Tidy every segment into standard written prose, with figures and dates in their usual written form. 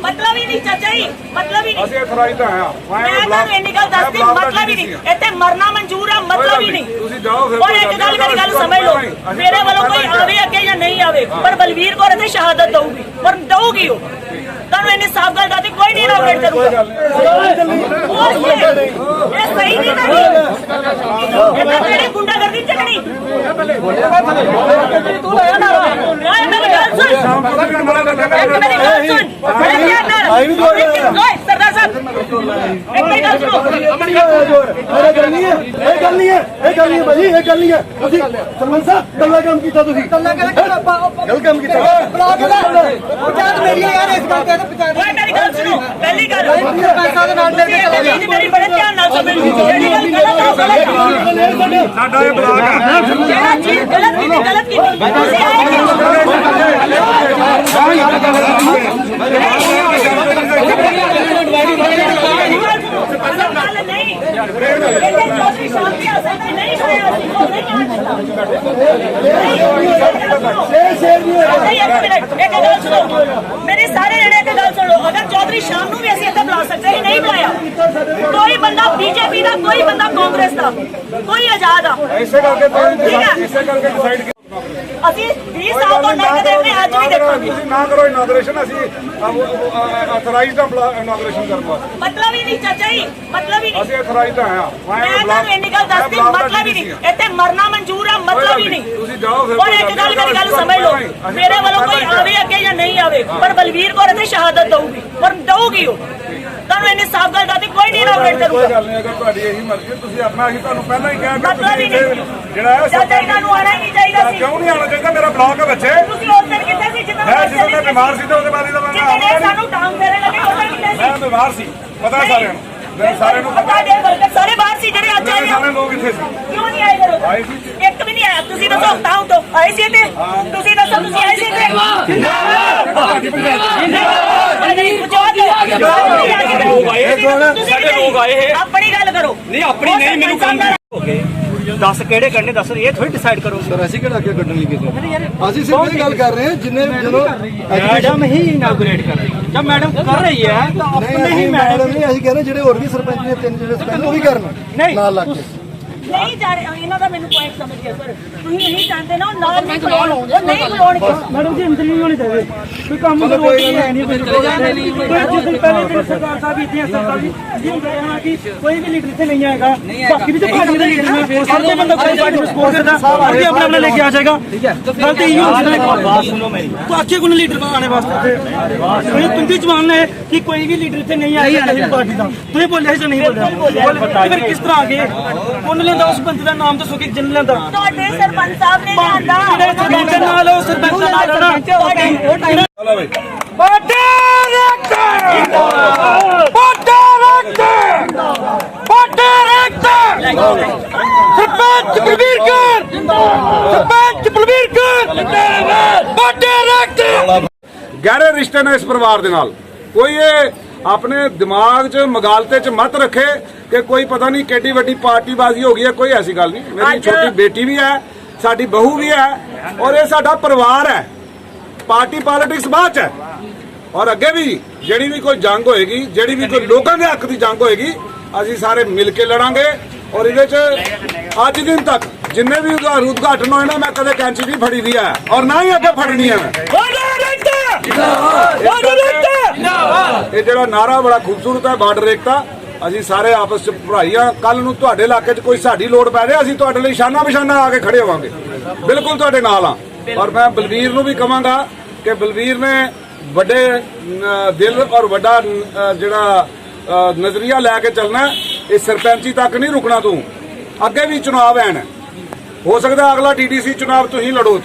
मतलब ही नहीं चाचा जी, मतलब ही नहीं। ਅਸੀਂ ਅਥਰਾਈਜ਼ਡ ਆਇਆ मैं ਤੁਹਾਨੂੰ ਇੰਨੀ ਗੱਲ ਦੱਸਦੀ, मतलब ही नहीं। ਇੱਥੇ ਮਰਨਾ ਮਨਜ਼ੂਰ ਆ, मतलब ही नहीं। ਤੁਸੀਂ ਜਾਓ ਫਿਰ। और एक गल मेरी गल समझ लो, मेरे वालों कोई आवे अगे या नहीं आवे, पर बलवीर कौर इत्थे शहादत दऊगी और दऊगी। वो ਤੁਹਾਨੂੰ ਇੰਨੀ ਸਾਫ਼ ਗੱਲ ਦੱਸਦੀ, ਕੋਈ ਨਹੀਂ ਇਨੋਗ੍ਰੇਟ ਕਰੂਗਾ। ਇਹ ਸਹੀ ਨਹੀਂ ਨਾ, ਇਹ ਤਾਂ ਤੇਰੀ ਗੁੰਡਾਗਰਦੀ ਚੱਲਣੀ। ਤੂੰ ਲੈ ਨਾ ਮੇਰੀ ਗੱਲ ਸੁਣ, ਮੇਰੀ ਗੱਲ ਸੁਣ। ਓਏ ਸਰਦਾਰ ਸਾਹਿਬ, ਇੱਕ ਮੇਰੀ ਗੱਲ ਸੁਣੋ। ਇਹ ਗੱਲ ਨਹੀਂ ਹੈ, ਇਹ ਗੱਲ ਨਹੀਂ ਹੈ, ਇਹ ਗੱਲ ਨਹੀਂ ਹੈ ਭਾਜੀ, ਇਹ ਗੱਲ ਨਹੀਂ ਹੈ। ਤੁਸੀਂ ਸਰਪੰਚ ਸਾਹਿਬ ਕੱਲਾ ਕੰਮ ਕੀਤਾ, ਤੁਸੀਂ ਕੱਲਾ ਗਲਤ ਕੰਮ ਕੀਤਾ। ਪੰਚਾਇਤ ਮੇਰੀ ਯਾਰ, ਇਸ ਗੱਲ ਤੇ ਓਏ ਮੇਰੀ ਗੱਲ ਸੁਣੋ, ਪਹਿਲੀ ਗੱਲ ਸਰਪੰਚਾਂ ਦੇ ਨਾਲ ਮੇਰੀ ਬੜੇ ਧਿਆਨ ਨਾਲ ਸੁਣੋ। ਜਿਹੜੀ ਗੱਲ ਗਲਤ ਆ, ਗਲਤ ਸਾਡਾ ਇਹ ਬਲਾਕ ਹੈ। ਜਿਹੜਾ ਚੀਜ਼ ਗਲਤ ਕੀਤੀ, ਗਲਤ ਕੀਤੀ। ਤੁਸੀਂ ਆਏ ਕਿਉਂ? ਨਹੀਂ ਚੌਧਰੀ ਸਾਹਿਬ ਦੀ ਅਸਲ ਤੇ ਨਹੀਂ ਹੋਇਆ ਸੀ, ਉਹ ਨਹੀਂ ਇੱਕ ਗੱਲ ਸੁਣੋ ਮੇਰੀ, ਸਾਰੇ ਜਣੇ ਇੱਕ ਗੱਲ ਸੁਣੋ। ਅਗਰ ਚੌਧਰੀ ਸ਼ਾਮ ਨੂੰ ਵੀ ਅਸੀਂ ਇੱਥੇ ਬੁਲਾ ਸਕਦੇ ਸੀ, ਨਹੀਂ ਬੁਲਾਇਆ। ਕੋਈ ਬੰਦਾ ਬੀਜੇਪੀ ਦਾ, ਕੋਈ ਬੰਦਾ ਕਾਂਗਰਸ ਦਾ, ਕੋਈ ਆਜ਼ਾਦ ਆ। ਇਸੇ ਕਰਕੇ ਡਿਸਾਈਡ ਅਸੀਂ 20 ਸਾਲ ਤੋਂ ਨੱਕ ਦੇਖਦੇ, ਅੱਜ ਵੀ ਦੇਖਾਂਗੇ। ਤੁਸੀਂ ਨਾ ਕਰੋ ਇਨੋਗ੍ਰੇਸ਼ਨ, ਅਸੀਂ ਅਥਰਾਈਜ਼ਡ ਇਨੋਗ੍ਰੇਸ਼ਨ ਕਰਨ ਵਾਸਤੇ। ਮਤਲਬ ਹੀ ਨਹੀਂ ਚਾਚਾ ਜੀ, ਮਤਲਬ ਹੀ ਨਹੀਂ। ਅਸੀਂ ਅਥਰਾਈਜ਼ਡ ਆਇਆ। ਮੈਂ ਤੁਹਾਨੂੰ ਇੰਨੀ ਗੱਲ ਦੱਸਦੀ, ਮਤਲਬ ਹੀ ਨਹੀਂ। ਇੱਥੇ ਮਰਨਾ ਮਨਜ਼ੂਰ ਆ, ਮਤਲਬ ਹੀ ਨਹੀਂ। ਤੁਸੀਂ ਜਾਓ ਫਿਰ। और एक गल मेरी गल समझ लो, मेरे वालों कोई आवे अगे या नहीं आवे, पर बलवीर कौर इत्थे शहादत दऊगी और दऊगी। वो ਤੁਹਾਨੂੰ ਇੰਨੀ ਸਾਫ਼ ਗੱਲ ਦੱਸਦੀ, ਕੋਈ ਨਹੀਂ ਇਨੋਗ੍ਰੇਟ ਕੋਈ ਕਰੂਗਾ। ਗੱਲ ਨਹੀਂ, ਅਗਰ ਤੁਹਾਡੀ ਇਹੀ ਮਰਜ਼ੀ ਹੈ, ਤੁਸੀਂ ਆਪਣਾ ਅਸੀਂ ਤੁਹਾਨੂੰ ਪਹਿਲਾਂ ਹੀ ਕਿਹਾ ਮਤਲਬ ਹੀ ਨਹੀਂ। ਜਿਹੜਾ ਹੈ ਚਾਚਾ ਜੀ ਤੁਹਾਨੂੰ ਆਉਣਾ ਹੀ ਨਹੀਂ ਚਾਹੀਦਾ ਸੀ। ਕਿਉਂ ਨਹੀਂ ਆਉਣਾ ਚਾਹੀਦਾ? ਮੇਰਾ ਬਲਾਕ ਹੈ ਬੱਚੇ। ਤੁਸੀਂ ਉਸ ਦਿਨ ਕਿੱਥੇ ਸੀ ਜਦੋਂ ਮੈਂ ਜਦੋਂ ਮੈਂ ਬਿਮਾਰ ਸੀ ਤੇ ਉਹਦੇ ਬਾਰੇ ਤਾਂ ਮੈਂ ਜਿੱਥੇ ਸਾਨੂੰ ਟਾਂਗ ਫੇਰੇ ਲੱਗੇ, ਉਸ ਦਿਨ ਕਿੱਥੇ ਸੀ? ਮੈਂ ਬਿਮਾਰ ਸੀ, ਪਤਾ ਸਾਰਿਆਂ ਨੂੰ। ਮੇਰੇ ਸਾਰਿਆਂ ਨੂੰ ਪਤਾ ਦੇ ਵਰਕਰ ਸਾਰੇ ਬਾਹਰ ਸੀ, ਜਿਹੜੇ ਅੱਜ ਆਏ ਆ। ਸਾਰੇ ਲੋਕ ਇੱਥੇ ਸੀ। ਕਿਉਂ ਨਹੀਂ ਆਏ ਕਰੋ? ਆਏ ਸੀ। ਇੱਕ ਵੀ ਨਹੀਂ ਆਇਆ। ਤੁਸੀਂ ਦੱਸੋ, ਹਟਾਓ ਤੋਂ ਆਏ ਸੀ ਤੇ ਤੁਸੀਂ ਦੱਸੋ, ਤੁਸੀਂ ਆਏ ਸੀ ਤੇ ਆਪਣੀ ਗੱਲ ਕਰੋ। ਨਹੀਂ ਆਪਣੀ ਨਹੀਂ, ਮੈਨੂੰ ਕੰਮ ਹੋ ਗਏ। ਦੱਸ ਕਿਹੜੇ ਕਰਨੇ, ਦੱਸ। ਇਹ ਥੋੜੀ ਡਿਸਾਈਡ ਕਰੋ। ਸਰ ਅਸੀਂ ਕਿਹੜਾ ਅੱਗੇ ਕੱਢਣ ਲਈ ਕਿਸੇ, ਅਸੀਂ ਸਿਰਫ ਇਹ ਗੱਲ ਕਰ ਰਹੇ ਹਾਂ ਜਿੰਨੇ ਜਦੋਂ ਮੈਡਮ ਹੀ ਇਨਾਗੂਰੇਟ ਕਰ ਰਹੀ ਹੈ। ਜਦ ਮੈਡਮ ਕਰ ਰਹੀ ਹੈ ਤਾਂ ਆਪਣੇ ਹੀ ਮੈਡਮ ਨਹੀਂ, ਅਸੀਂ ਕਹਿੰਦੇ ਜਿਹੜੇ ਹੋਰ ਵੀ ਸਰਪੰਚ ਨੇ, ਤਿੰਨ ਜਿਹੜੇ ਸਰਪੰਚ, ਉਹ ਵੀ ਕਰਨ ਨਾਲ ਲੱਗ ਕੇ। ਨਹੀਂ ਜਾ ਰਹੇ ਇਹਨਾਂ ਦਾ, ਮੈਨੂੰ ਪੁਆਇੰਟ ਸਮਝ ਗਿਆ ਸਰ। ਤੁਸੀਂ ਨਹੀਂ ਜਾਣਦੇ ਨਾ, ਨਾਲ ਨਹੀਂ ਬੁਲਾਉਣ, ਉਹ ਨਹੀਂ ਬੁਲਾਉਣਗੇ। मैडम जी इंटरव्यू होनी चाहिए कोई काम तो रोज ही है नहीं जिस दिन पहले दिन सरकार साहब इतनी सरकार जी गए हैं कि कोई भी लीडर से नहीं आएगा, बाकी भी जो पार्टी के लीडर हैं सारे बंदा कोई पार्टी में सपोर्ट करता है आगे अपना अपना लेके आ जाएगा। ठीक है, गलती ये होती बात सुनो मेरी। तो अच्छे को लीडर आने वास्ते तुम भी जवान है कि कोई भी लीडर से नहीं आएगा किसी पार्टी का। तुम्हें बोले से नहीं बोले, फिर किस तरह आगे कौन लेंदा उस बंदे का नाम दसो कि जिन लेंदा ਤੁਹਾਡੇ ਸਰਪੰਚ ਸਾਹਿਬ ਨੇ ਲਿਆਂਦਾ। सरपंच नाल हो सरपंच नाल ਚਲੋ ਬਈ। सरपंच बलवीर कौर, सरपंच बलवीर कौर, ਗਹਿਰੇ ਰਿਸ਼ਤੇ ਨੇ ਇਸ ਪਰਿਵਾਰ ਦੇ ਨਾਲ। ਕੋਈ ਇਹ ਆਪਣੇ ਦਿਮਾਗ 'ਚ ਮਗਾਲਤੇ 'ਚ ਮਤ ਰੱਖੇ ਕਿ ਕੋਈ ਪਤਾ ਨਹੀਂ ਕਿੱਡੀ ਵੱਡੀ ਪਾਰਟੀਬਾਜ਼ੀ ਹੋ ਗਈ ਹੈ। ਕੋਈ ਐਸੀ ਗੱਲ ਨਹੀਂ। ਮੇਰੀ ਛੋਟੀ ਬੇਟੀ ਵੀ ਹੈ, ਸਾਡੀ ਬਹੂ ਵੀ ਹੈ, ਔਰ ਇਹ ਸਾਡਾ ਪਰਿਵਾਰ ਹੈ। ਪਾਰਟੀ ਪੋਲਿਟਿਕਸ ਬਾਅਦ 'ਚ ਹੈ, ਔਰ ਅੱਗੇ ਵੀ ਜਿਹੜੀ ਵੀ ਕੋਈ ਜੰਗ ਹੋਏਗੀ, ਜਿਹੜੀ ਵੀ ਕੋਈ ਲੋਕਾਂ ਦੇ ਹੱਕ ਦੀ ਜੰਗ ਹੋਏਗੀ, ਅਸੀਂ ਸਾਰੇ ਮਿਲ ਕੇ ਲੜਾਂਗੇ। ਔਰ ਇਹਦੇ 'ਚ ਅੱਜ ਦਿਨ ਤੱਕ ਜਿੰਨੇ ਵੀ ਉਦਘਾਟਨ ਹੋਏ ਨਾ, ਮੈਂ ਕਦੇ ਕੈਂਚੀ ਨਹੀਂ ਫੜੀ ਦੀ ਹੈ, ਔਰ ਨਾ ਹੀ ਅੱਗੇ ਫੜਨੀ ਹੈ। ਇਹ ਜਿਹੜਾ ਨਾਰਾ ਬੜਾ ਖੂਬਸੂਰਤ ਹੈ, ਬਾਰਡਰ ਏਕਤਾ। ਅਸੀਂ ਸਾਰੇ ਆਪਸ ਚ ਭਰਾਈਆਂ। ਕੱਲ ਨੂੰ ਤੁਹਾਡੇ ਇਲਾਕੇ 'ਚ ਕੋਈ ਸਾਡੀ ਲੋੜ ਪੈ ਜਾਏ, ਅਸੀਂ ਤੁਹਾਡੇ ਲਈ ਸ਼ਾਨਾ ਬਿਸ਼ਾਨਾ ਆ ਕੇ ਖੜੇ ਹੋਵਾਂਗੇ, ਬਿਲਕੁਲ ਤੁਹਾਡੇ ਨਾਲ ਆ। ਔਰ ਮੈਂ ਬਲਵੀਰ ਨੂੰ ਵੀ ਕਹਾਂਗਾ ਕਿ ਬਲਵੀਰ ਨੇ ਵੱਡੇ ਦਿਲ ਔਰ ਵੱਡਾ ਜਿਹੜਾ ਨਜ਼ਰੀਆ ਲੈ ਕੇ ਚੱਲਣਾ। ਇਹ ਸਰਪੰਚੀ ਤੱਕ ਨਹੀਂ ਰੁਕਣਾ। ਤੂੰ ਅੱਗੇ ਵੀ ਚੁਣਾਵ ਆਣ, ਹੋ ਸਕਦਾ ਅਗਲਾ TDC ਚੁਣਾਵ ਤੁਸੀਂ ਲੜੋ,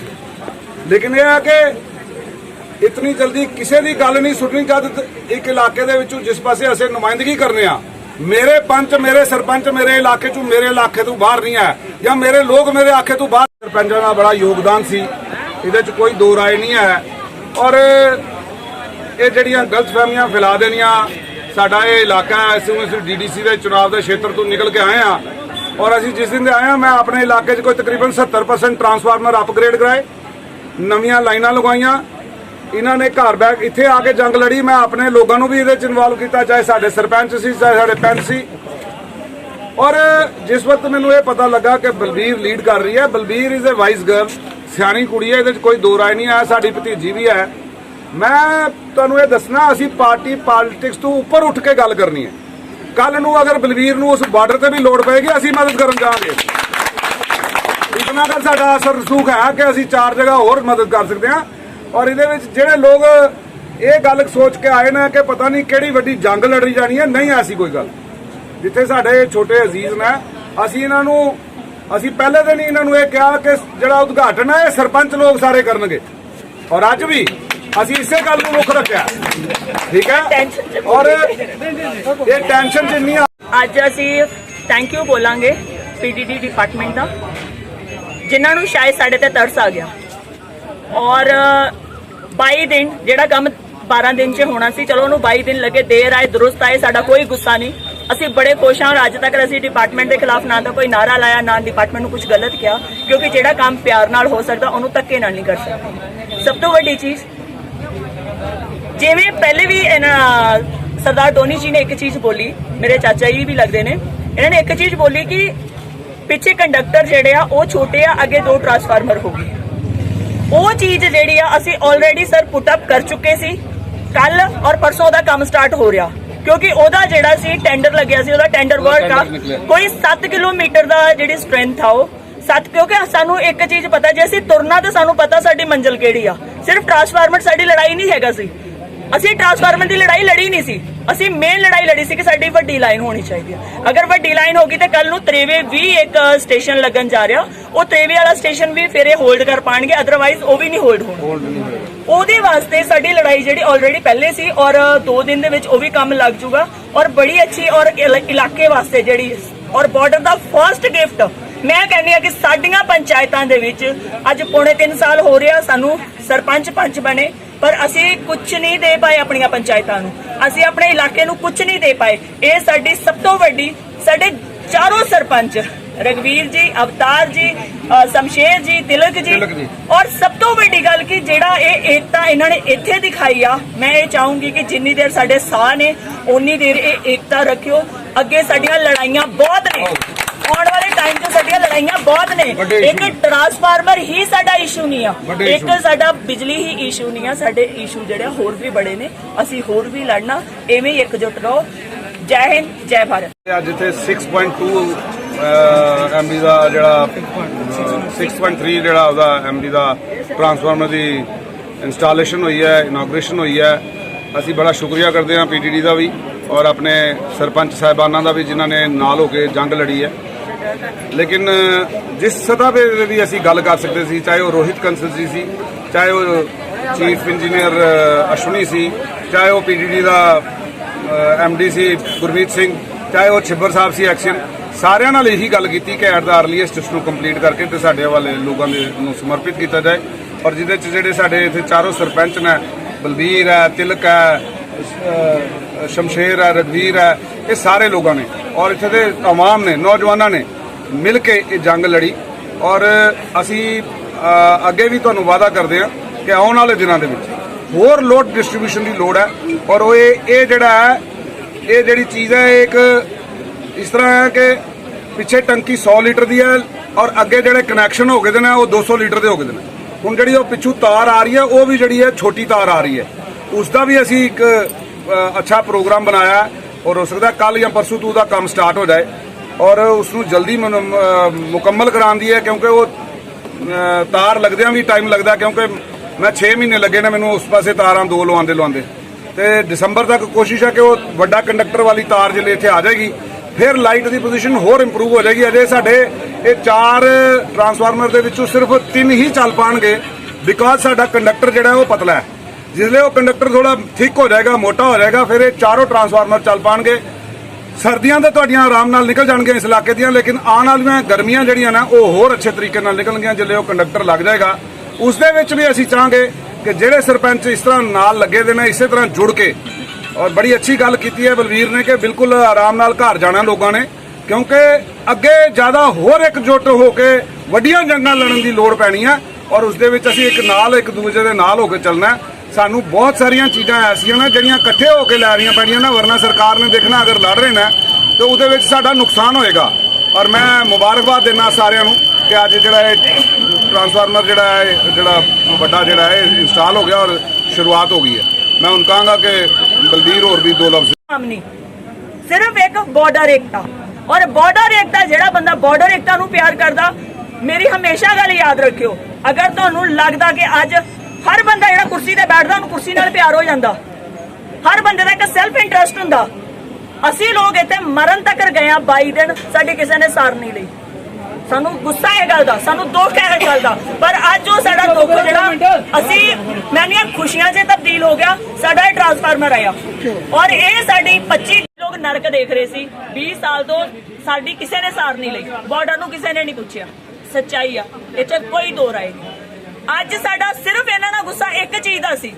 ਲੇਕਿਨ ਇਹ ਹੈ ਕਿ ਇਤਨੀ ਜਲਦੀ ਕਿਸੇ ਦੀ ਗੱਲ ਨਹੀਂ ਸੁਣਨੀ। ਜਦ ਇੱਕ ਇਲਾਕੇ ਦੇ ਵਿੱਚੋਂ ਜਿਸ ਪਾਸੇ ਅਸੀਂ ਨੁਮਾਇੰਦਗੀ ਕਰਨੇ ਆ, ਮੇਰੇ ਪੰਚ, ਮੇਰੇ ਸਰਪੰਚ ਮੇਰੇ ਇਲਾਕੇ ਚੋਂ, ਮੇਰੇ ਇਲਾਕੇ ਤੋਂ ਬਾਹਰ ਨਹੀਂ ਹੈ, ਜਾਂ ਮੇਰੇ ਲੋਕ ਮੇਰੇ ਆਖੇ ਤੋਂ ਬਾਹਰ। ਸਰਪੰਚਾਂ ਦਾ ਬੜਾ ਯੋਗਦਾਨ ਸੀ, ਇਹਦੇ 'ਚ ਕੋਈ ਦੋ ਰਾਏ ਨਹੀਂ ਹੈ। ਔਰ ਇਹ ਜਿਹੜੀਆਂ ਗਲਤਫਹਿਮੀਆਂ ਫੈਲਾ ਦੇਣੀਆਂ, ਸਾਡਾ ਇਹ ਇਲਾਕਾ ਅਸੀਂ DDC ਦੇ ਚੁਣਾਵ ਦੇ ਖੇਤਰ ਤੋਂ ਨਿਕਲ ਕੇ ਆਏ ਆ, ਔਰ ਅਸੀਂ ਜਿਸ ਦਿਨ ਦੇ ਆਏ ਆ, ਮੈਂ ਆਪਣੇ ਇਲਾਕੇ 'ਚ ਕੋਈ ਤਕਰੀਬਨ 70% ਟਰਾਂਸਫਾਰਮਰ ਅਪਗ੍ਰੇਡ ਕਰਾਏ, ਨਵੀਆਂ ਲਾਈਨਾਂ ਲਗਵਾਈਆਂ, ਇਹਨਾਂ ਨੇ ਘਰ ਬੈਠ ਇੱਥੇ ਆ ਕੇ ਜੰਗ ਲੜੀ। ਮੈਂ ਆਪਣੇ ਲੋਕਾਂ ਨੂੰ ਵੀ ਇਹਦੇ ਚ ਇਨਵੋਲਵ ਕੀਤਾ, ਚਾਹੇ ਸਾਡੇ ਸਰਪੰਚ ਸੀ, ਚਾਹੇ ਸਾਡੇ ਪਿੰਡ ਸੀ। ਔਰ ਜਿਸ ਵਕਤ ਮੈਨੂੰ ਇਹ ਪਤਾ ਲੱਗਾ ਕਿ ਬਲਬੀਰ ਲੀਡ ਕਰ ਰਹੀ ਹੈ, Balbir is a wise girl, ਸਿਆਣੀ ਕੁੜੀ ਹੈ, ਇਹਦੇ 'ਚ ਕੋਈ ਦੋ ਰਾਏ ਨਹੀਂ ਹੈ, ਸਾਡੀ ਭਤੀਜੀ ਵੀ ਹੈ। ਮੈਂ ਤੁਹਾਨੂੰ ਇਹ ਦੱਸਣਾ, ਅਸੀਂ ਪਾਰਟੀ ਪੋਲਿਟਿਕਸ ਤੋਂ ਉੱਪਰ ਉੱਠ ਕੇ ਗੱਲ ਕਰਨੀ ਹੈ। ਕੱਲ ਨੂੰ ਅਗਰ ਬਲਬੀਰ ਨੂੰ ਉਸ ਬਾਰਡਰ ਤੇ ਵੀ ਲੋੜ ਪਏਗੀ, ਅਸੀਂ ਮਦਦ ਕਰਨ ਜਾਵਾਂਗੇ। ਇਤਨਾ ਕਰ ਸਾਡਾ ਅਸਰ ਰਸੂਖ ਹੈ ਕਿ ਅਸੀਂ 4 ਜਗ੍ਹਾ ਹੋਰ ਮਦਦ ਕਰ ਸਕਦੇ ਹਾਂ। ਔਰ ਇਹਦੇ ਵਿੱਚ ਜਿਹੜੇ ਲੋਕ ਇਹ ਗੱਲ ਸੋਚ ਕੇ ਆਏ ਨੇ ਕਿ ਪਤਾ ਨਹੀਂ ਕਿਹੜੀ ਵੱਡੀ ਜੰਗ ਲੜੀ ਜਾਣੀ ਹੈ, ਨਹੀਂ ਐਸੀ ਕੋਈ ਗੱਲ। ਜਿੱਥੇ ਸਾਡੇ ਛੋਟੇ ਅਜ਼ੀਜ਼ ਨੇ, ਅਸੀਂ ਇਹਨਾਂ ਨੂੰ ਅਸੀਂ ਪਹਿਲੇ ਦਿਨ ਹੀ ਇਹਨਾਂ ਨੂੰ ਇਹ ਕਿਹਾ ਕਿ ਜਿਹੜਾ ਉਦਘਾਟਨ ਹੈ ਇਹ ਸਰਪੰਚ ਲੋਕ ਸਾਰੇ ਕਰਨਗੇ। ਔਰ ਅੱਜ ਵੀ ਅਸੀਂ ਇਸੇ ਗੱਲ ਨੂੰ ਮੁੱਖ ਰੱਖਿਆ, ਠੀਕ ਹੈ। ਔਰ ਇਹ ਟੈਨਸ਼ਨ ਜਿੰਨੀ ਅੱਜ ਅਸੀਂ ਥੈਂਕ ਯੂ ਬੋਲਾਂਗੇ ਪੀਡੀਡੀ ਡਿਪਾਰਟਮੈਂਟ ਦਾ, ਜਿਨ੍ਹਾਂ ਨੂੰ ਸ਼ਾਇਦ ਸਾਡੇ ਤੇ ਤਰਸ ਆ ਗਿਆ। ਔਰ 22 ਦਿਨ ਜਿਹੜਾ ਕੰਮ 12 ਦਿਨ 'ਚ ਹੋਣਾ ਸੀ, ਚਲੋ ਉਹਨੂੰ 22 ਦਿਨ ਲੱਗੇ, ਦੇਰ ਆਏ ਦੁਰਸਤ ਆਏ, ਸਾਡਾ ਕੋਈ ਗੁੱਸਾ ਨਹੀਂ। ਅਸੀਂ ਬੜੇ ਖੁਸ਼ ਹਾਂ। ਅੱਜ ਤੱਕ ਅਸੀਂ ਡਿਪਾਰਟਮੈਂਟ ਦੇ ਖਿਲਾਫ ਨਾ ਤਾਂ ਕੋਈ ਨਾਰਾ ਲਾਇਆ, ਨਾ ਡਿਪਾਰਟਮੈਂਟ ਨੂੰ ਕੁਝ ਗਲਤ ਕਿਹਾ, ਕਿਉਂਕਿ ਜਿਹੜਾ ਕੰਮ ਪਿਆਰ ਨਾਲ ਹੋ ਸਕਦਾ ਉਹਨੂੰ ਧੱਕੇ ਨਾਲ ਨਹੀਂ ਕਰ ਸਕਦੇ। ਸਭ ਤੋਂ ਵੱਡੀ ਚੀਜ਼, ਜਿਵੇਂ ਪਹਿਲੇ ਵੀ ਸਰਦਾਰ ਟੋਨੀ ਜੀ ਨੇ ਇੱਕ ਚੀਜ਼ ਬੋਲੀ, ਮੇਰੇ ਚਾਚਾ ਜੀ ਵੀ ਲੱਗਦੇ ਨੇ, ਇਹਨਾਂ ਨੇ ਇੱਕ ਚੀਜ਼ ਬੋਲੀ ਕਿ ਪਿੱਛੇ ਕੰਡਕਟਰ ਜਿਹੜੇ ਆ ਉਹ ਛੋਟੇ ਆ, ਅੱਗੇ 2 ਟਰਾਂਸਫਾਰਮਰ ਹੋ ਗਏ। ਉਹ ਚੀਜ਼ ਜਿਹੜੀ ਆ ਅਸੀਂ ਆਲਰੇਡੀ ਸਰ ਪੁੱਟ ਅਪ ਕਰ ਚੁੱਕੇ ਸੀ। ਕੱਲ ਔਰ ਪਰਸੋਂ ਦਾ ਕੰਮ ਸਟਾਰਟ ਹੋ ਰਿਹਾ, ਕਿਉਂਕਿ ਉਹਦਾ ਜਿਹੜਾ ਸੀ ਟੈਂਡਰ ਲੱਗਿਆ ਸੀ, ਉਹਦਾ ਟੈਂਡਰ ਵਰਕ ਆ। ਕੋਈ 7 ਕਿਲੋਮੀਟਰ ਦਾ ਜਿਹੜੀ ਸਟਰੈਂਥ ਆ ਉਹ 7, ਕਿਉਂਕਿ ਸਾਨੂੰ ਇੱਕ ਚੀਜ਼ ਪਤਾ, ਜੇ ਅਸੀਂ ਤੁਰਨਾ ਤਾਂ ਸਾਨੂੰ ਪਤਾ ਸਾਡੀ ਮੰਜ਼ਿਲ ਕਿਹੜੀ ਆ। ਸਿਰਫ ਟਰਾਂਸਫਾਰਮਰ ਸਾਡੀ ਲੜਾਈ ਨਹੀਂ ਹੈਗਾ ਸੀ, ਅਸੀਂ ਟਰਾਂਸਫਾਰਮਰ ਦੀ ਲੜਾਈ ਲੜੀ ਨਹੀਂ ਸੀ, ਅਸੀਂ ਮੇਨ ਲੜਾਈ ਲੜੀ ਸੀ ਕਿ ਸਾਡੀ ਵੱਡੀ ਲਾਈਨ ਹੋਣੀ ਚਾਹੀਦੀ ਹੈ। ਅਗਰ ਵੱਡੀ ਲਾਈਨ ਹੋਗੀ ਤਾਂ ਕੱਲ ਨੂੰ ਤਰੇਵੇ ਵੀ ਇੱਕ ਸਟੇਸ਼ਨ ਲੱਗਣ ਜਾ ਰਿਹਾ, ਉਹ ਤਰੇਵੇ ਵਾਲਾ ਸਟੇਸ਼ਨ ਵੀ ਫਿਰ ਇਹ ਹੋਲਡ ਕਰ ਪਾਣਗੇ, ਅਦਰਵਾਈਜ਼ ਉਹ ਵੀ ਨਹੀਂ ਹੋਲਡ ਹੋਣਾ। ਉਹਦੇ ਵਾਸਤੇ ਸਾਡੀ ਲੜਾਈ ਜਿਹੜੀ ਆਲਰੇਡੀ ਪਹਿਲੇ ਸੀ, ਔਰ 2 ਦਿਨ ਦੇ ਵਿੱਚ ਉਹ ਵੀ ਕੰਮ ਲੱਗ ਜੂਗਾ। ਔਰ ਬੜੀ ਅੱਛੀ ਔਰ ਇਲਾਕੇ ਵਾਸਤੇ ਜਿਹੜੀ ਔਰ ਬਾਰਡਰ ਦਾ ਫਰਸਟ ਗਿਫਟ ਮੈਂ ਕਹਿੰਦੀ ਆ ਕਿ ਸਾਡੀਆਂ ਪੰਚਾਇਤਾਂ ਦੇ ਵਿੱਚ ਅੱਜ ਪੌਣੇ 3 ਸਾਲ ਹੋ ਰਿਹਾ ਸਾਨੂੰ ਸਰਪੰਚ ਪੰਚ ਬਣੇ, ਪਰ ਅਸੀਂ ਕੁਝ ਨਹੀਂ ਦੇ ਪਾਏ ਆਪਣੀਆਂ ਪੰਚਾਇਤਾਂ ਨੂੰ, ਅਸੀਂ ਆਪਣੇ ਇਲਾਕੇ ਨੂੰ ਕੁਝ ਨਹੀਂ ਦੇ ਪਾਏ। ਇਹ ਸਾਡੀ ਸਭ ਤੋਂ ਵੱਡੀ, ਸਾਡੇ ਚਾਰੋਂ ਸਰਪੰਚ ਰਗਵੀਰ ਜੀ, ਅਵਤਾਰ ਜੀ, ਸ਼ਮਸ਼ੇਰ ਜੀ, ਤਿਲਕ ਜੀ, ਔਰ ਸਭ ਤੋਂ ਵੱਡੀ ਗੱਲ ਕਿ ਜਿਹੜਾ ਇਹ ਏਕਤਾ ਇਹਨਾਂ ਨੇ ਇੱਥੇ ਦਿਖਾਈ ਆ, ਮੈਂ ਇਹ ਚਾਹੂੰਗੀ ਕਿ ਜਿੰਨੀ ਦੇਰ ਸਾਡੇ ਸਾਹ ਨੇ ਉਨੀ ਦੇਰ ਇਹ ਏਕਤਾ ਰੱਖਿਓ। ਅੱਗੇ ਸਾਡੀਆਂ ਲੜਾਈਆਂ ਬਹੁਤ ਨੇ, ਆਉਣ ਵਾਲੇ ਟਾਈਮ 'ਚ ਸਾਡੀਆਂ ਲੜਾਈਆਂ ਬਹੁਤ ਨੇ। ਇੱਕ ਟਰਾਂਸਫਾਰਮਰ ਹੀ ਸਾਡਾ ਇਸ਼ੂ ਨਹੀਂ ਆ, ਇੱਕ ਸਾਡਾ ਬਿਜਲੀ ਹੀ ਇਸ਼ੂ ਨਹੀਂ ਆ, ਸਾਡੇ ਇਸ਼ੂ ਜਿਹੜੇ ਹੋਰ ਵੀ ਬੜੇ ਨੇ, ਅਸੀਂ ਹੋਰ ਵੀ ਲੜਨਾ। ਐਵੇਂ ਹੀ ਇਕਜੁੱਟ ਰਹੋ। ਜੈ ਹਿੰਦ, ਜੈ ਭਾਰਤ। ਅੱਜ ਇੱਥੇ 6.2 MB ਦਾ ਜਿਹੜਾ 6.3 ਜਿਹੜਾ ਉਹਦਾ MB ਦਾ ਟਰਾਂਸਫਾਰਮਰ ਦੀ ਇੰਸਟਾਲੇਸ਼ਨ ਹੋਈ ਹੈ, ਇਨੋਗ੍ਰੇਸ਼ਨ ਹੋਈ ਹੈ। ਅਸੀਂ ਬੜਾ ਸ਼ੁਕਰੀਆ ਕਰਦੇ ਹਾਂ PDD ਦਾ ਵੀ ਔਰ ਆਪਣੇ ਸਰਪੰਚ ਸਾਹਿਬਾਨਾਂ ਦਾ ਵੀ, ਜਿਨ੍ਹਾਂ ਨੇ ਨਾਲ ਹੋ ਕੇ ਜੰਗ ਲੜੀ ਹੈ। ਲੇਕਿਨ ਜਿਸ ਸਤ੍ਹਾ 'ਤੇ ਵੀ ਅਸੀਂ ਗੱਲ ਕਰ ਸਕਦੇ ਸੀ, ਚਾਹੇ ਉਹ ਰੋਹਿਤ ਕੰਸਲ ਜੀ ਸੀ, ਚਾਹੇ ਉਹ ਚੀਫ ਇੰਜੀਨੀਅਰ ਅਸ਼ਵਨੀ ਸੀ, ਚਾਹੇ ਉਹ PDD ਦਾ MD ਸੀ ਗੁਰਮੀਤ ਸਿੰਘ, ਚਾਹੇ ਉਹ ਛਿੱਬਰ ਸਾਹਿਬ ਸੀ ਐਕਸ਼ਨ, ਸਾਰਿਆਂ ਨਾਲ ਇਹੀ ਗੱਲ ਕੀਤੀ ਕਿ ਐਟ ਦਾ ਅਰਲੀਐਸਟ ਇਸ ਨੂੰ ਕੰਪਲੀਟ ਕਰਕੇ ਤੇ ਸਾਡੇ ਵਾਲੇ ਲੋਕਾਂ ਦੇ ਨੂੰ ਸਮਰਪਿਤ ਕੀਤਾ ਜਾਏ। ਔਰ ਜਿਹਦੇ 'ਚ ਜਿਹੜੇ ਸਾਡੇ ਇੱਥੇ ਚਾਰੋਂ ਸਰਪੰਚ ਨੇ, ਬਲਬੀਰ ਹੈ, ਤਿਲਕ ਹੈ, ਸ਼ਮਸ਼ੇਰ ਹੈ, ਰਗਵੀਰ ਹੈ, ਇਹ ਸਾਰੇ ਲੋਕਾਂ ਨੇ ਔਰ ਇੱਥੇ ਦੇ ਆਵਾਮ ਨੇ, ਨੌਜਵਾਨਾਂ ਨੇ ਮਿਲ ਕੇ ਇਹ ਜੰਗ ਲੜੀ। ਔਰ ਅਸੀਂ ਅੱਗੇ ਵੀ ਤੁਹਾਨੂੰ ਵਾਅਦਾ ਕਰਦੇ ਹਾਂ ਕਿ ਆਉਣ ਵਾਲੇ ਦਿਨਾਂ ਦੇ ਵਿੱਚ ਹੋਰ ਲੋਡ ਡਿਸਟ੍ਰੀਬਿਊਸ਼ਨ ਦੀ ਲੋੜ ਹੈ। ਔਰ ਉਹ ਇਹ ਜਿਹੜਾ ਹੈ, ਇਹ ਜਿਹੜੀ ਚੀਜ਼ ਹੈ, ਇੱਕ ਇਸ ਤਰ੍ਹਾਂ ਹੈ ਕਿ ਪਿੱਛੇ ਟੰਕੀ 100 ਲੀਟਰ ਦੀ ਹੈ ਔਰ ਅੱਗੇ ਜਿਹੜੇ ਕਨੈਕਸ਼ਨ ਹੋ ਗਏ ਨੇ ਉਹ 200 ਲੀਟਰ ਦੇ ਹੋ ਗਏ ਨੇ। ਹੁਣ ਜਿਹੜੀ ਉਹ ਪਿੱਛੋਂ ਤਾਰ ਆ ਰਹੀ ਹੈ, ਉਹ ਵੀ ਜਿਹੜੀ ਹੈ ਛੋਟੀ ਤਾਰ ਆ ਰਹੀ ਹੈ, ਉਸ ਦਾ ਵੀ ਅਸੀਂ ਇੱਕ ਅੱਛਾ ਪ੍ਰੋਗਰਾਮ ਬਣਾਇਆ ਔਰ ਹੋ ਸਕਦਾ ਕੱਲ ਜਾਂ ਪਰਸੋਂ ਤੋਂ ਉਹਦਾ ਕੰਮ ਸਟਾਰਟ ਹੋ ਜਾਏ ਔਰ ਉਸ ਨੂੰ ਜਲਦੀ ਮੁਕੰਮਲ ਕਰਾਉਣ ਹੈ, ਕਿਉਂਕਿ ਉਹ ਤਾਰ ਲੱਗਦਿਆਂ ਵੀ ਟਾਈਮ ਲੱਗਦਾ, ਕਿਉਂਕਿ ਮੈਂ 6 ਮਹੀਨੇ ਲੱਗੇ ਨੇ ਮੈਨੂੰ ਉਸ ਪਾਸੇ ਤਾਰਾਂ 2 ਲਵਾਉਂਦੇ ਤੇ ਦਸੰਬਰ ਤੱਕ ਕੋਸ਼ਿਸ਼ ਹੈ ਕਿ ਉਹ ਵੱਡਾ ਕੰਡਕਟਰ ਵਾਲੀ ਤਾਰ ਜਿਹੜੇ ਇੱਥੇ ਆ ਜਾਏਗੀ, ਫਿਰ ਲਾਈਟ ਦੀ ਪੋਜੀਸ਼ਨ ਹੋਰ ਇੰਪਰੂਵ ਹੋ ਜਾਏਗੀ। ਅਜੇ ਸਾਡੇ ਇਹ 4 ਟਰਾਂਸਫਾਰਮਰ ਦੇ ਵਿੱਚੋਂ ਸਿਰਫ 3 ਹੀ ਚੱਲ ਪਾਣਗੇ, ਬਿਕਾਜ਼ ਸਾਡਾ ਕੰਡਕਟਰ ਜਿਹੜਾ ਉਹ ਪਤਲਾ ਹੈ। ਜਿਸਲੇ ਉਹ ਕੰਡਕਟਰ ਥੋੜਾ ਥਿਕ ਹੋ ਜਾਏਗਾ, ਮੋਟਾ ਹੋ ਜਾਏਗਾ, ਫਿਰ ਇਹ ਚਾਰੋਂ ਟਰਾਂਸਫਾਰਮਰ ਚੱਲ ਪਾਣਗੇ। ਸਰਦੀਆਂ ਤਾਂ ਤੁਹਾਡੀਆਂ ਆਰਾਮ ਨਾਲ ਨਿਕਲ ਜਾਣਗੀਆਂ ਇਸ ਇਲਾਕੇ ਦੀਆਂ, ਲੇਕਿਨ ਆਉਣ ਵਾਲੀਆਂ ਗਰਮੀਆਂ ਜਿਹੜੀਆਂ ਨਾ ਉਹ ਹੋਰ ਅੱਛੇ ਤਰੀਕੇ ਨਾਲ ਨਿਕਲਣਗੀਆਂ ਜਿਸਲੇ ਉਹ ਕੰਡਕਟਰ ਲੱਗ ਜਾਏਗਾ। ਉਸ ਦੇ ਵਿੱਚ ਵੀ ਅਸੀਂ ਚਾਹਾਂਗੇ ਕਿ ਜਿਹੜੇ ਸਰਪੰਚ ਇਸ ਤਰ੍ਹਾਂ ਨਾਲ ਲੱਗੇ ਦੇ ਨੇ, ਇਸੇ ਤਰ੍ਹਾਂ ਜੁੜ ਕੇ, ਔਰ ਬੜੀ ਅੱਛੀ ਗੱਲ ਕੀਤੀ ਹੈ ਬਲਵੀਰ ਨੇ ਕਿ ਬਿਲਕੁਲ ਆਰਾਮ ਨਾਲ ਘਰ ਜਾਣਾ ਲੋਕਾਂ ਨੇ, ਕਿਉਂਕਿ ਅੱਗੇ ਜ਼ਿਆਦਾ ਹੋਰ ਇਕਜੁੱਟ ਹੋ ਕੇ ਵੱਡੀਆਂ ਜੰਗਾਂ ਲੜਨ ਦੀ ਲੋੜ ਪੈਣੀ ਹੈ ਔਰ ਉਸ ਦੇ ਵਿੱਚ ਅਸੀਂ ਇੱਕ ਦੂਜੇ ਦੇ ਨਾਲ ਹੋ ਕੇ ਚੱਲਣਾ। ਸਾਨੂੰ ਬਹੁਤ ਸਾਰੀਆਂ ਚੀਜ਼ਾਂ ਐਸੀਆਂ ਨੇ ਜਿਹੜੀਆਂ ਇਕੱਠੇ ਹੋ ਕੇ ਲੈ ਰਹੀਆਂ ਪੈਣੀਆਂ ਨਾ, ਵਰਨਾ ਸਰਕਾਰ ਨੇ ਦੇਖਣਾ ਅਗਰ ਲੜ ਰਹੇ ਨੇ ਤੇ ਉਹਦੇ ਵਿੱਚ ਸਾਡਾ ਨੁਕਸਾਨ ਹੋਏਗਾ। ਔਰ ਮੈਂ ਮੁਬਾਰਕਬਾਦ ਦਿੰਦਾ ਸਾਰਿਆਂ ਨੂੰ ਕਿ ਅੱਜ ਜਿਹੜਾ ਇਹ ਟਰਾਂਸਫਾਰਮਰ ਜਿਹੜਾ ਵੱਡਾ ਜਿਹੜਾ ਹੈ ਇੰਸਟਾਲ ਹੋ ਗਿਆ ਔਰ ਸ਼ੁਰੂਆਤ ਹੋ ਗਈ ਹੈ। ਮੈਂ ਹੁਣ ਕਹਾਂਗਾ ਕਿ ਬਲਬੀਰ ਹੋਰ ਵੀ 2 ਲਫ਼ਜ਼ काम नहीं, सिर्फ एक बॉर्डर एकता। और बॉर्डर एकता ਜਿਹੜਾ ਬੰਦਾ बॉर्डर एकता ਨੂੰ ਪਿਆਰ ਕਰਦਾ, ਮੇਰੀ ਹਮੇਸ਼ਾ ਗੱਲ ਯਾਦ ਰੱਖਿਓ, ਅਗਰ ਤੁਹਾਨੂੰ ਲੱਗਦਾ ਕਿ ਅੱਜ ਹਰ ਬੰਦਾ ਜਿਹੜਾ ਕੁਰਸੀ ਤੇ ਬੈਠਦਾ ਉਹਨੂੰ ਕੁਰਸੀ ਨਾਲ ਪਿਆਰ ਹੋ ਜਾਂਦਾ, ਹਰ ਬੰਦੇ ਦਾ ਇੱਕ ਸੈਲਫ ਇੰਟਰਸਟ ਹੁੰਦਾ। ਅਸੀਂ ਲੋਕ ਇੱਥੇ ਮਰਨ ਤੱਕ ਗਏ ਆ 22 ਦਿਨ, ਸਾਡੀ ਕਿਸੇ ਨੇ ਸਾਰ ਨਹੀਂ ਲਈ। ਸਾਨੂੰ ਗੁੱਸਾ ਇਹ ਗੱਲ ਦਾ, ਸਾਨੂੰ ਦੁੱਖ ਹੈ ਇਹ ਗੱਲ ਦਾ, ਪਰ ਅੱਜ ਉਹ ਸਾਡਾ ਦੁੱਖ ਜਿਹੜਾ ਅਸੀਂ ਮੈਨੀਆਂ ਖੁਸ਼ੀਆਂ 'ਚ ਤਬਦੀਲ ਹੋ ਗਿਆ। ਸਾਡਾ ਇਹ ਟਰਾਂਸਫਾਰਮਰ ਆਇਆ ਔਰ ਇਹ ਸਾਡੀ 25 ਲੋਕ ਨਰਕ ਦੇਖ ਰਹੇ ਸੀ 20 ਸਾਲ ਤੋਂ, ਸਾਡੀ ਕਿਸੇ ਨੇ ਸਾਰ ਨਹੀਂ ਲਈ, ਬਾਰਡਰ ਨੂੰ ਕਿਸੇ ਨੇ ਨਹੀਂ ਪੁੱਛਿਆ। ਸੱਚਾਈ ਆ, ਇਹ 'ਚ ਕੋਈ ਦੋ ਰਾਏ ਨਹੀਂ। ਅੱਜ ਸਾਡਾ ਸਿਰਫ ਇਹਨਾਂ ਨਾਲ ਗੁੱਸਾ ਇੱਕ ਚੀਜ਼ ਦਾ ਸੀ